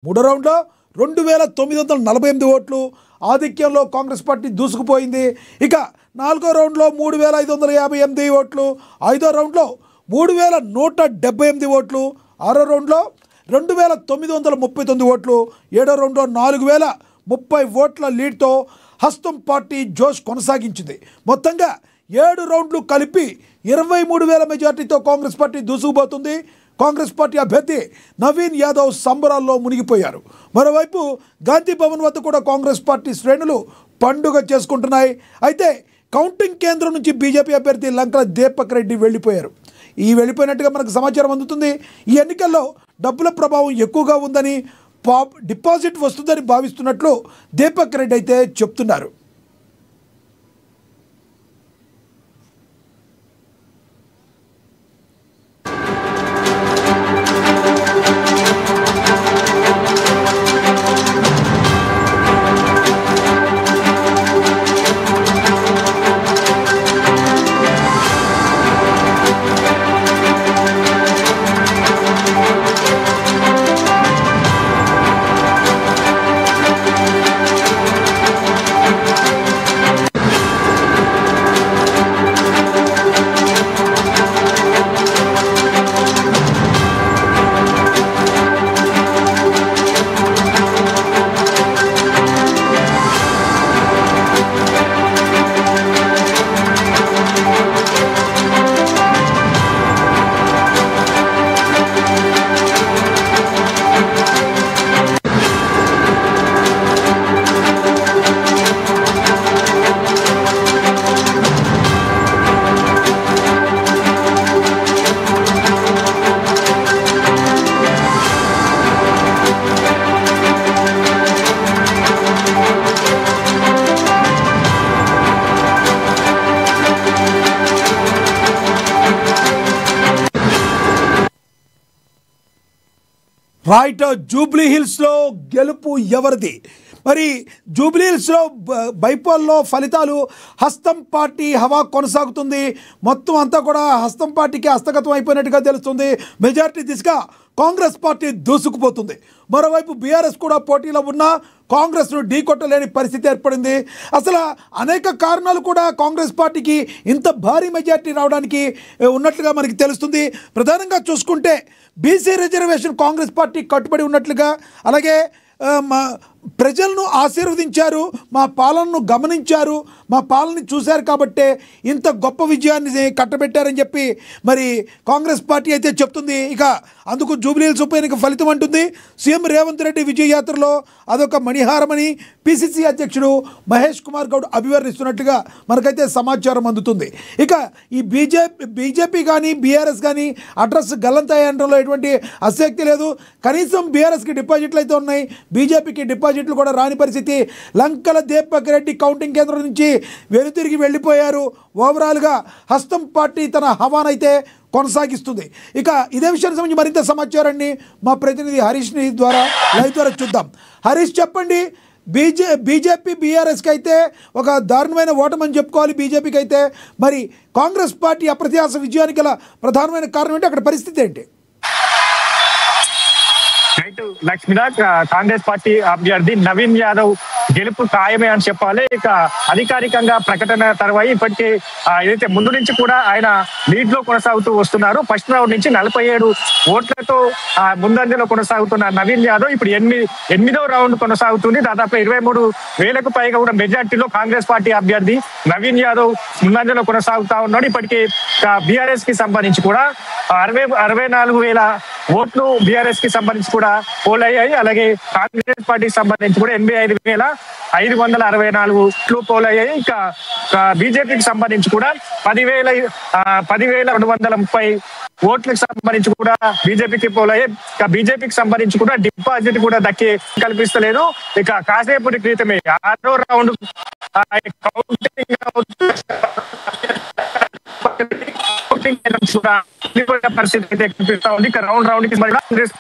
మూడో రౌండ్లో 2948 ఓట్లు ఆధిక్యంలో కాంగ్రెస్ పార్టీ దూసుకుపోయింది. ఇక నాలుగో రౌండ్లో 3558 ఓట్లు, ఐదో రౌండ్లో 3178 ఓట్లు, ఆరో రౌండ్లో 2939 ఓట్లు, ఏడో రౌండ్లో 4030 ఓట్ల లీడ్తో హస్తం పార్టీ జోష్ కొనసాగించింది. మొత్తంగా 7 రౌండ్లు కలిపి 23,000 మెజార్టీతో కాంగ్రెస్ పార్టీ దూసుకుపోతుంది. కాంగ్రెస్ పార్టీ అభ్యర్థి నవీన్ యాదవ్ సంబరాల్లో మునిగిపోయారు. మరోవైపు గాంధీ భవన్ వద్ద కూడా కాంగ్రెస్ పార్టీ శ్రేణులు పండుగ చేసుకుంటున్నాయి. అయితే కౌంటింగ్ కేంద్రం నుంచి బీజేపీ అభ్యర్థి లంకల దీపక్ రెడ్డి వెళ్ళిపోయారు. వెళ్ళిపోయినట్టుగా మనకు సమాచారం అందుతుంది. ఈ ఎన్నికల్లో డబ్బుల ప్రభావం ఎక్కువగా ఉందని, డిపాజిట్ వస్తుందని భావిస్తున్నట్లు దీపక్ రెడ్డి అయితే చెప్తున్నారు. రైట్, జూబ్లీ హిల్స్లో గెలుపు ఎవరిది? మరి జూబ్లీ హిల్స్లో బైపోల్లో ఫలితాలు హస్తం పార్టీ హవా కొనసాగుతుంది. మొత్తం అంతా కూడా హస్తం పార్టీకి హస్తగతం అయిపోయినట్టుగా తెలుస్తుంది. మెజారిటీ దిశగా కాంగ్రెస్ పార్టీ దూసుకుపోతుంది. మరోవైపు బీఆర్ఎస్ కూడా పోటీలో ఉన్న కాంగ్రెస్ను ఢీకొట్టలేని పరిస్థితి ఏర్పడింది. అసలు అనేక కారణాలు కూడా కాంగ్రెస్ పార్టీకి ఇంత భారీ మెజార్టీ రావడానికి ఉన్నట్లుగా మనకి తెలుస్తుంది. ప్రధానంగా చూసుకుంటే బీసీ రిజర్వేషన్ కాంగ్రెస్ పార్టీ కట్టుబడి ఉన్నట్లుగా, అలాగే ప్రజలను ఆశీర్వదించారు, మా పాలనను గమనించారు, మా పాలనని చూశారు కాబట్టే ఇంత గొప్ప విజయాన్ని కట్టబెట్టారని చెప్పి మరి కాంగ్రెస్ పార్టీ అయితే చెప్తుంది. ఇక అందుకు జూబ్లీ హిల్స్ ఉప ఎన్నిక ఫలితం అంటుంది. సీఎం రేవంత్ రెడ్డి విజయ యాత్రలో అదొక మణిహారమని పిసిసి అధ్యక్షుడు మహేష్ కుమార్ గౌడ్ అభివర్ణిస్తున్నట్టుగా మనకైతే సమాచారం అందుతుంది. ఇక ఈ బీజేపీ కానీ బీఆర్ఎస్ కానీ అడ్రస్ గల్లంతాయనడంలో ఎటువంటి ఆసక్తి లేదు. కనీసం బీఆర్ఎస్కి డిపాజిట్లు అయితే ఉన్నాయి, బీజేపీకి డిపాజిట్లు కూడా రాని పరిస్థితి. లంకల దీపక్ రెడ్డి కౌంటింగ్ కేంద్రం నుంచి వెనుతిరిగి వెళ్ళిపోయారు. ఓవరాల్గా హస్తం పార్టీ తన హవానైతే కొనసాగిస్తుంది. ఇక ఇదే విషయానికి సంబంధించి మరింత సమాచారాన్ని మా ప్రతినిధి హరీష్ ద్వారా లైవ్ ద్వారా చూద్దాం. హరీష్, చెప్పండి. బీజేపీ బీఆర్ఎస్కి అయితే ఒక దారుణమైన ఓటమని చెప్పుకోవాలి. బీజేపీకి అయితే మరి కాంగ్రెస్ పార్టీ అప్రత్యాశ విజయానికి గల ప్రధానమైన కారణం ఏంటి? అక్కడ పరిస్థితి ఏంటి? లక్ష్మీనాథ్, కాంగ్రెస్ పార్టీ అభ్యర్థి నవీన్ యాదవ్ గెలుపు ఖాయమే అని చెప్పాలి. ఇక అధికారికంగా ప్రకటన తర్వాత ఇప్పటికే ఏదైతే ముందు నుంచి కూడా ఆయన లీడ్ లో కొనసాగుతూ వస్తున్నారు. ఫస్ట్ రౌండ్ నుంచి 47 ఓట్లతో ముందంజలో కొనసాగుతున్న నవీన్ యాదవ్ ఇప్పుడు ఎనిమిదో రౌండ్ కొనసాగుతుంది. దాదాపు 23,000కు పైగా కూడా మెజార్టీలో కాంగ్రెస్ పార్టీ అభ్యర్థి నవీన్ యాదవ్ ముందంజలో కొనసాగుతా ఉన్నాడు. ఇప్పటికే బీఆర్ఎస్ కి సంబంధించి కూడా 64,000 ఓట్లు బీఆర్ఎస్ కి సంబంధించి కూడా పోల్ అయ్యాయి. అలాగే కాంగ్రెస్ పార్టీకి సంబంధించి కూడా 85,564 ఓట్లు పోల్ అయ్యాయి. ఇక బీజేపీకి సంబంధించి కూడా 10,230 ఓట్లకు సంబంధించి కూడా బీజేపీకి పోల్ అయ్యాయి. ఇక బీజేపీకి సంబంధించి కూడా డిపాజిట్ కూడా దక్కి కల్పిస్తలేదు. ఇక కాసేపటి క్రితమే 6వ రౌండ్ కౌంటింగ్ పరిస్థితి అయితే కనిపిస్తా ఉంది. ఇక రౌండ్ కి కాంగ్రెస్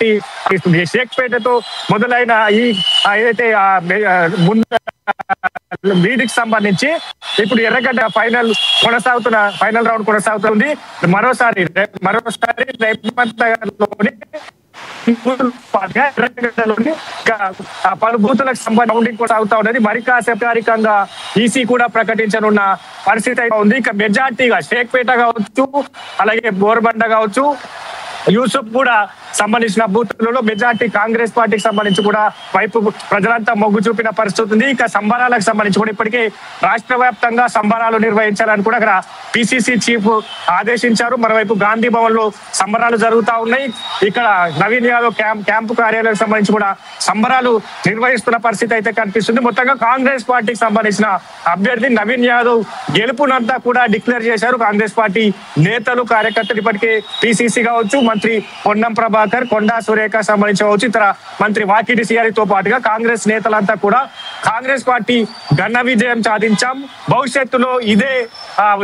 ఇస్తుంది. షేక్పేటతో మొదలైన ఈ ఏదైతే లీడ్ కి సంబంధించి ఇప్పుడు ఎర్రగడ్డ ఫైనల్ రౌండ్ కొనసాగుతుంది. మరోసారి రేవంత్ నగర్లోని ఎర్రగడ్డలోని పలు బూతులకు సంబంధించి రౌండింగ్ కూడా సాగుతా ఉన్నది. మరి కాసేపటికంగా ఈసీ కూడా ప్రకటించనున్న పరిస్థితి అయితే ఉంది. ఇక మెజార్టీగా షేక్పేట కావచ్చు, అలాగే బోర్బండ కావచ్చు, యూసుఫ్ కూడా సంబంధించిన బూత్లలో మెజార్టీ కాంగ్రెస్ పార్టీకి సంబంధించి కూడా వైపు ప్రజలంతా మొగ్గు చూపిన పరిస్థితి ఉంది. ఇక సంబరాలకు సంబంధించి కూడా ఇప్పటికే రాష్ట్ర వ్యాప్తంగా సంబరాలు నిర్వహించాలని కూడా అక్కడ పిసిసి చీఫ్ ఆదేశించారు. మరోవైపు గాంధీ భవన్ లో సంబరాలు జరుగుతా ఉన్నాయి. ఇక్కడ నవీన్ యాదవ్ క్యాంపు కార్యాలయం సంబంధించి కూడా సంబరాలు నిర్వహిస్తున్న పరిస్థితి అయితే కనిపిస్తుంది. మొత్తంగా కాంగ్రెస్ పార్టీకి సంబంధించిన అభ్యర్థి నవీన్ యాదవ్ గెలుపునంతా కూడా డిక్లేర్ చేశారు. కాంగ్రెస్ పార్టీ నేతలు, కార్యకర్తలు ఇప్పటికే పిసిసి కావచ్చు, మంత్రి పొన్నం ప్రభాకర్, కొండా సురేఖ సంబంధించి కావచ్చు, ఇతర మంత్రి వాకిటి శ్రీహరితో పాటుగా కాంగ్రెస్ నేతలంతా కూడా కాంగ్రెస్ పార్టీ ఘన విజయం సాధించాం, భవిష్యత్తులో ఇదే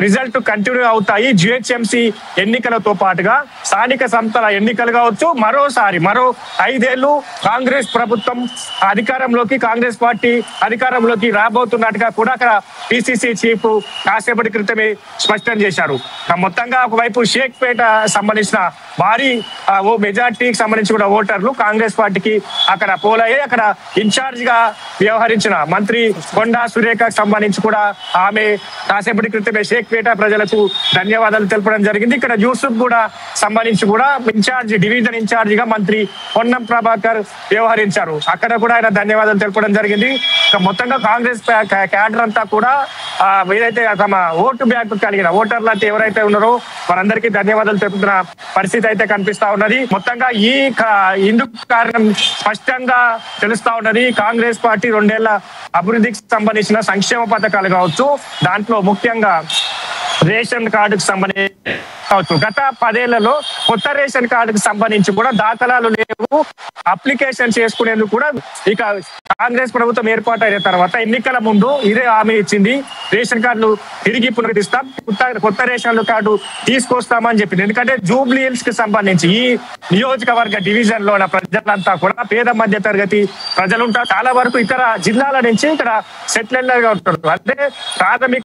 రిజల్ట్ కంటిన్యూ అవుతాయి, జిహెచ్ఎంసీ ఎన్నికలతో పాటుగా స్థానిక సంస్థల ఎన్నికలు కావచ్చు, మరో 5 ఏళ్లు కాంగ్రెస్ ప్రభుత్వం అధికారంలోకి, కాంగ్రెస్ పార్టీ అధికారంలోకి రాబోతున్నట్టుగా కూడా అక్కడ పిసిసి చీఫ్ కాసేపటి క్రితమే స్పష్టం చేశారు. మొత్తంగా ఒకవైపు షేక్పేట సంబంధించిన భారీ మెజార్టీకి సంబంధించి కూడా ఓటర్లు కాంగ్రెస్ పార్టీకి అక్కడ పోలయ్యాయి. అక్కడ ఇన్ఛార్జ్ గా వ్యవహరించిన మంత్రి కొండా సురేఖకు సంబంధించి కూడా ఆమె కాసేపటి క్రితమే షేక్పేట ప్రజలకు ధన్యవాదాలు తెలపడం జరిగింది. ఇక్కడ యూసుఫ్ కూడా సంబంధించి కూడా డివిజన్ ఇన్ఛార్జ్ గా మంత్రి పొన్నం ప్రభాకర్ వ్యవహరించారు. అక్కడ కూడా ఆయన ధన్యవాదాలు తెలపడం జరిగింది. మొత్తంగా కాంగ్రెస్ క్యాడర్ అంతా కూడా ఏదైతే తమ ఓటు బ్యాంక్ కలిగిన ఓటర్లు అంటే ఎవరైతే ఉన్నారో వారందరికీ ధన్యవాదాలు తెలుపుతున్న పరిస్థితి అయితే కనిపిస్తా ఉన్నది. మొత్తంగా ఇందుకు కారణం స్పష్టంగా తెలుస్తా ఉన్నది. కాంగ్రెస్ పార్టీ 2 ఏళ్ల అభివృద్ధికి సంబంధించిన సంక్షేమ పథకాలు కావచ్చు, దాంట్లో ముఖ్యంగా రేషన్ కార్డుకు సంబంధించి కావచ్చు, గత 10 ఏళ్లలో కొత్త రేషన్ కార్డుకు సంబంధించి కూడా దాఖలాలు లేవు, అప్లికేషన్ చేసుకునేందుకు కూడా ఇక కాంగ్రెస్ ప్రభుత్వం ఏర్పాటైన తర్వాత ఎన్నికల ముందు ఇదే హామీ ఇచ్చింది, రేషన్ కార్డులు తిరిగి పునరుద్ధరిస్తాం, కొత్త రేషన్ కార్డు తీసుకొస్తామని చెప్పింది. ఎందుకంటే జూబ్లీ హిల్స్ కి సంబంధించి ఈ నియోజకవర్గ డివిజన్ లో ఉన్న ప్రజలంతా కూడా పేద మధ్య తరగతి ప్రజలు ఉంటారు. చాలా వరకు ఇతర జిల్లాల నుంచి ఇక్కడ సెటిల్ గా ఉంటారు. అంటే ప్రాథమిక